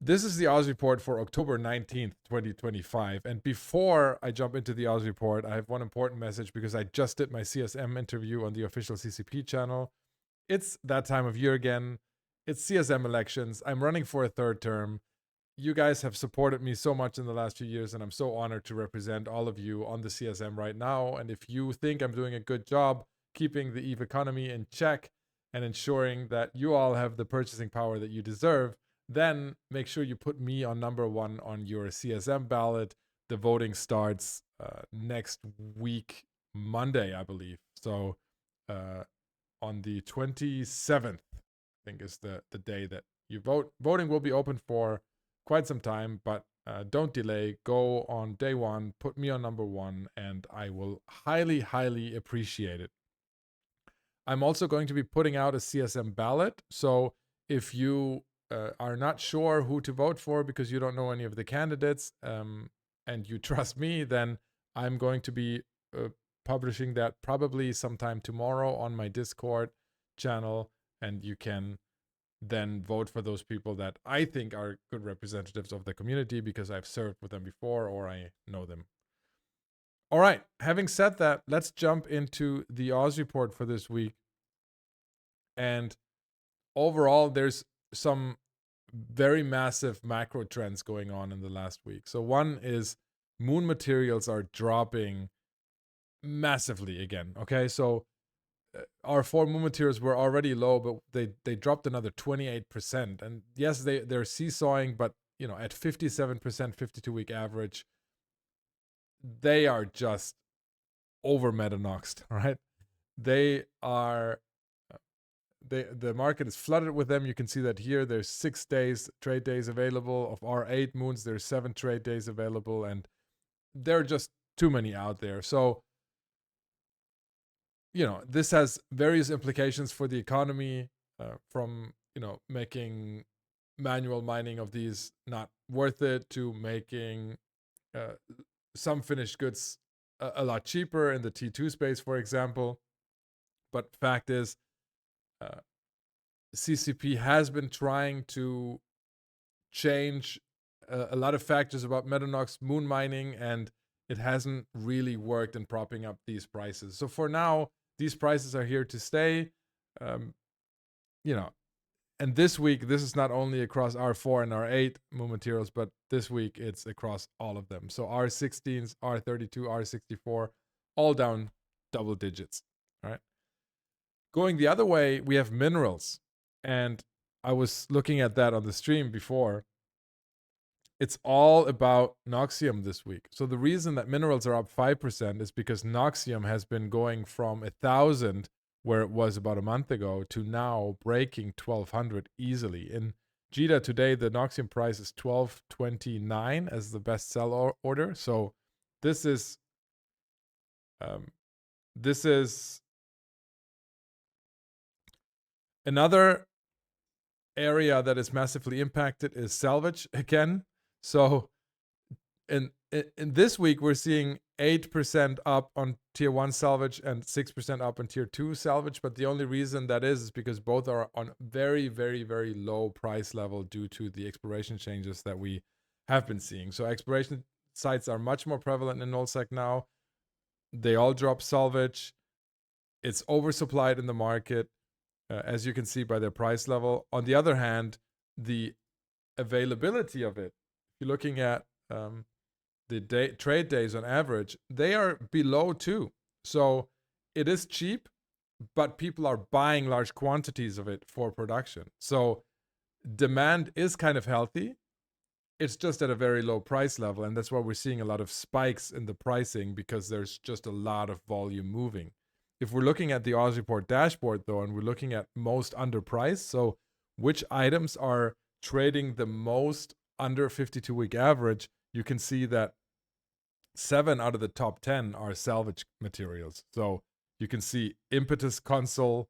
This is the Oz report for October 19th, 2025. And before I jump into the Oz report, I have one important message because I just did my CSM interview on the official CCP channel. It's that time of year again. It's CSM elections. I'm running for a third term. You guys have supported me so much in the last few years, and I'm so honored to represent all of you on the CSM right now. And if you think I'm doing a good job keeping the EVE economy in check and ensuring that you all have the purchasing power that you deserve, then make sure you put me on number one on your CSM ballot. The voting starts next week, Monday, I believe. So on the 27th, I think is the day that you vote. Voting will be open for quite some time, but don't delay. Go on day one, put me on number one, and I will highly, highly appreciate it. I'm also going to be putting out a CSM ballot. So if you are not sure who to vote for because you don't know any of the candidates and you trust me, then I'm going to be publishing that probably sometime tomorrow on my Discord channel, and you can then vote for those people that I think are good representatives of the community because I've served with them before or I know them. All right, having said that, let's jump into the Oz report for this week. And overall, there's some very massive macro trends going on in the last week. So one is moon materials are dropping massively again. Okay, so our four moon materials were already low, but they dropped another 28%. And yes, they're seesawing, but you know, at 57% 52-week average, they are just over metanoxed, right? They are the market is flooded with them. You can see that here. There's 6 days trade days available. Of our 8 moons, there's 7 trade days available, and there are just too many out there. So, you know, this has various implications for the economy, from, you know, making manual mining of these not worth it to making some finished goods a lot cheaper in the T2 space, for example. But fact is, CCP has been trying to change a lot of factors about Metanox moon mining, and it hasn't really worked in propping up these prices. So for now, these prices are here to stay. You know, and this week, this is not only across R4 and R8 moon materials, but this week it's across all of them. So R16s, R32, R64, all down double digits. All right. Going the other way, we have minerals. And I was looking at that on the stream before. It's all about Noxium this week. So the reason that minerals are up 5% is because Noxium has been going from 1,000, where it was about a month ago, to now breaking 1,200 easily. In JITA today, the Noxium price is 12.29 as the best sell order. So this is another area that is massively impacted is Salvage again. So in this week, we're seeing 8% up on tier 1 salvage and 6% up on tier 2 salvage. But the only reason that is because both are on very, very, very low price level due to the exploration changes that we have been seeing. So exploration sites are much more prevalent in nullsec now. They all drop salvage. It's oversupplied in the market, as you can see by their price level. On the other hand, the availability of it, if you're looking at the trade days on average, they are below 2. So it is cheap, but people are buying large quantities of it for production. So demand is kind of healthy. It's just at a very low price level. And that's why we're seeing a lot of spikes in the pricing, because there's just a lot of volume moving. If we're looking at the Oz report dashboard, though, and we're looking at most underpriced, so which items are trading the most under 52-week average, you can see that 7 out of the top 10 are salvage materials. So you can see Impetus Console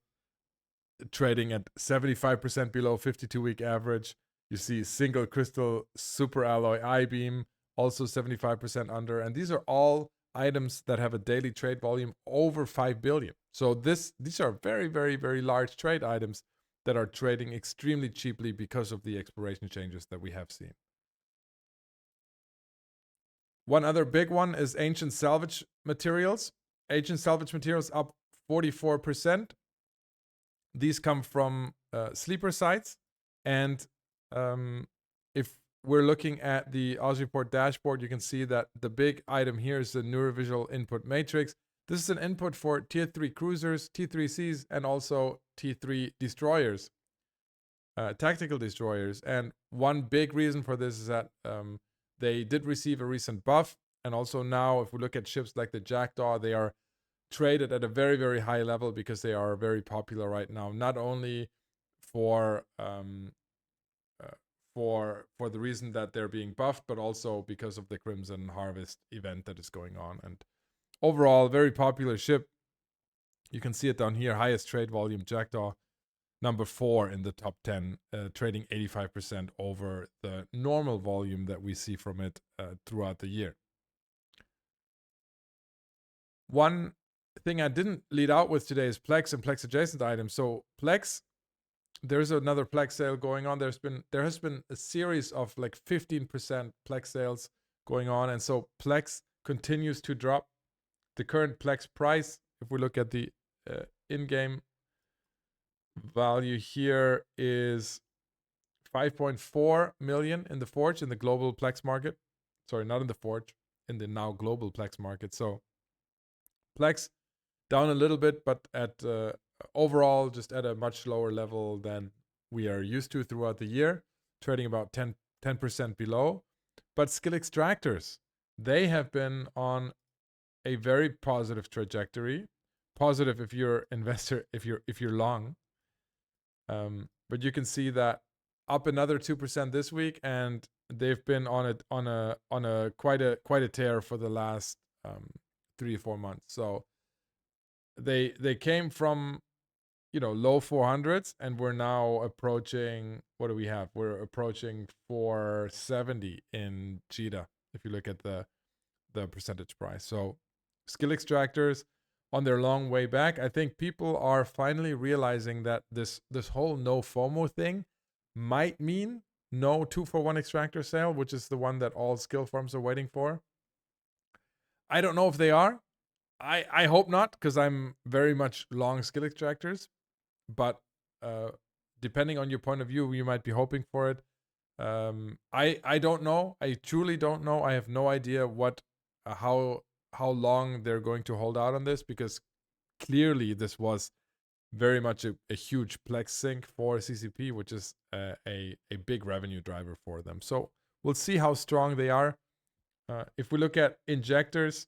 trading at 75% below 52-week average. You see Single Crystal Super Alloy I-Beam also 75% under. And these are all items that have a daily trade volume over 5 billion. So these are very, very, very large trade items that are trading extremely cheaply because of the exploration changes that we have seen. One other big one is ancient salvage materials. Ancient salvage materials up 44%. These come from sleeper sites. And if we're looking at the Oz Report dashboard, you can see that the big item here is the neurovisual input matrix. This is an input for tier 3 cruisers, T3Cs, and also T3 destroyers, tactical destroyers. And one big reason for this is that they did receive a recent buff. And also now, if we look at ships like the Jackdaw, they are traded at a very, very high level because they are very popular right now, not only for the reason that they're being buffed, but also because of the Crimson Harvest event that is going on. And overall, very popular ship. You can see it down here, highest trade volume, Jackdaw, number 4 in the top 10, trading 85% over the normal volume that we see from it throughout the year. One thing I didn't lead out with today is PLEX and PLEX adjacent items. So PLEX, there's another PLEX sale going on. There has been a series of like 15% PLEX sales going on, and so PLEX continues to drop. The current PLEX price, if we look at the in-game value here, is 5.4 million in the Forge, in the global PLEX market. Sorry, not in the Forge, in the now global PLEX market. So PLEX down a little bit, but at overall just at a much lower level than we are used to throughout the year, trading about 10% below. But skill extractors, they have been on a very positive trajectory. Positive if you're investor, if you're long. But you can see that up another 2% this week, and they've been on a quite a tear for the last 3 or 4 months. So they came from low 400s, and we're now approaching, what do we have? We're approaching 470 in Cheetah if you look at the percentage price. So skill extractors on their long way back. I think people are finally realizing that this whole no FOMO thing might mean no 2-for-1 extractor sale, which is the one that all skill farms are waiting for. I don't know if they are. I hope not, because I'm very much long skill extractors. But depending on your point of view, you might be hoping for it. I don't know. I truly don't know. I have no idea how long they're going to hold out on this, because clearly this was very much a huge PLEX sync for CCP, which is a big revenue driver for them. So we'll see how strong they are. If we look at injectors,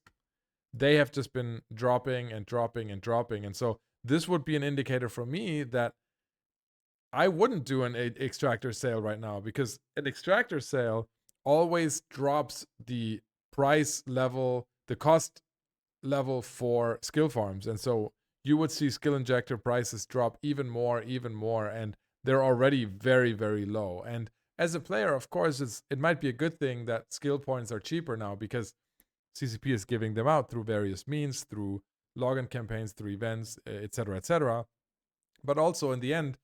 they have just been dropping and dropping and dropping. And so this would be an indicator for me that I wouldn't do an extractor sale right now, because an extractor sale always drops the price level, the cost level for skill farms. And so you would see skill injector prices drop even more, and they're already very, very low. And as a player, of course, it might be a good thing that skill points are cheaper now, because CCP is giving them out through various means, through login campaigns, through events, etc., etc. But also in the end,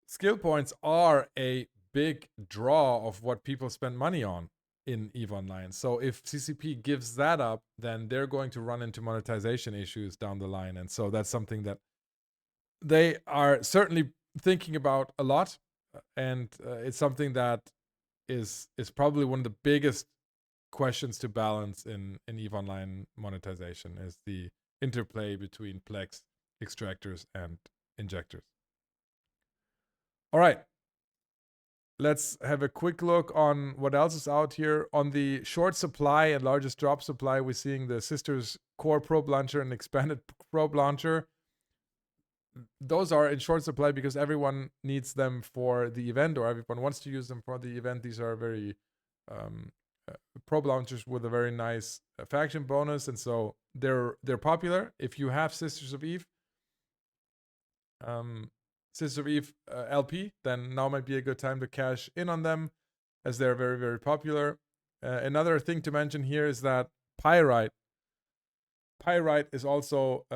skill points are a big draw of what people spend money on in EVE Online. So if CCP gives that up, then they're going to run into monetization issues down the line. And so that's something that they are certainly thinking about a lot. And it's something that is probably one of the biggest questions to balance in EVE Online monetization, is the interplay between PLEX, extractors, and injectors. All right. Let's have a quick look on what else is out here. On the short supply and largest drop supply, we're seeing the Sisters Core Probe Launcher and Expanded Probe Launcher. Those are in short supply because everyone needs them for the event, or everyone wants to use them for the event. These are very probe launchers with a very nice faction bonus, and so they're popular. If you have Sisters of Eve, Sisters of Eve LP, then now might be a good time to cash in on them, as they're very, very popular. Another thing to mention here is that Pyrite is also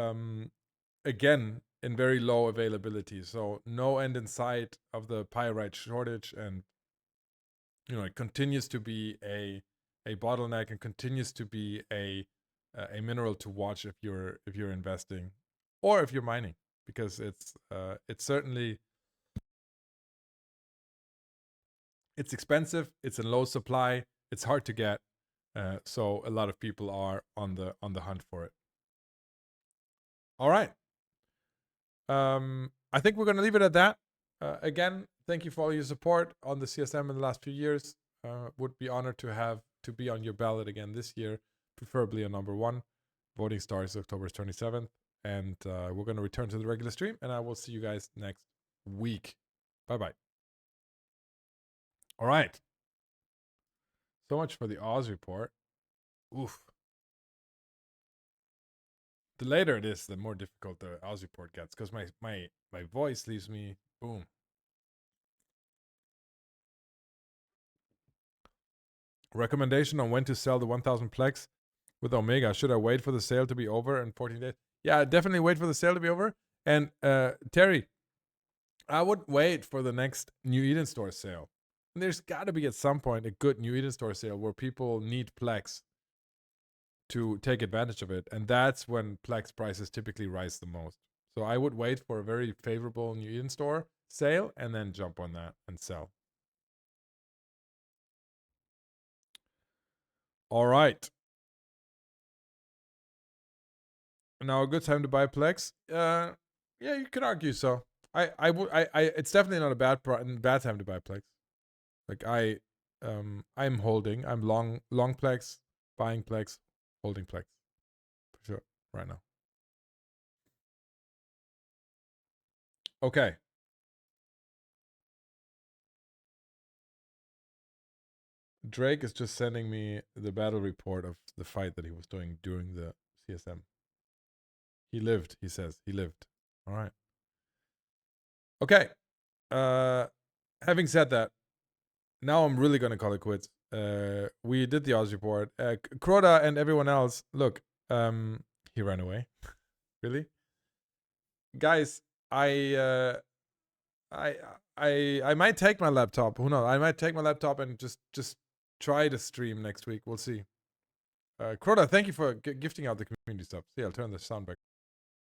again in very low availability. So no end in sight of the pyrite shortage, and it continues to be a bottleneck and continues to be a mineral to watch if you're investing or if you're mining, because it's certainly it's expensive, it's in low supply, it's hard to get, so a lot of people are on the hunt for it. All right. I think we're going to leave it at that. Again, thank you for all your support on the CSM in the last few years. Would be honored to be on your ballot again this year, preferably a number 1. Voting starts October 27th, and we're going to return to the regular stream, and I will see you guys next week. Bye-bye. All right. So much for the Oz report. Oof. The later it is, the more difficult the Oz report gets, because my voice leaves me. Boom. Recommendation on when to sell the 1000 PLEX with Omega. Should I wait for the sale to be over in 14 days? Yeah, definitely wait for the sale to be over. And Terry, I would wait for the next New Eden Store sale. And there's got to be at some point a good New Eden Store sale where people need PLEX to take advantage of it. And that's when PLEX prices typically rise the most. So I would wait for a very favorable New Eden Store sale and then jump on that and sell. All right. Now a good time to buy PLEX? Yeah, you could argue so. It's definitely not a bad time to buy PLEX. Like I'm holding. I'm long PLEX, buying PLEX, holding PLEX for sure right now. Okay. Drake is just sending me the battle report of the fight that he was doing during the CSM. He lived, he says. He lived. All right. Okay. Having said that, now I'm really going to call it quits. We did the Oz report. Crota and everyone else, look, he ran away. Really? Guys, I might take my laptop. Who knows? I might take my laptop and just try to stream next week. We'll see. Crota, thank you for gifting out the community stuff. See, I'll turn the sound back.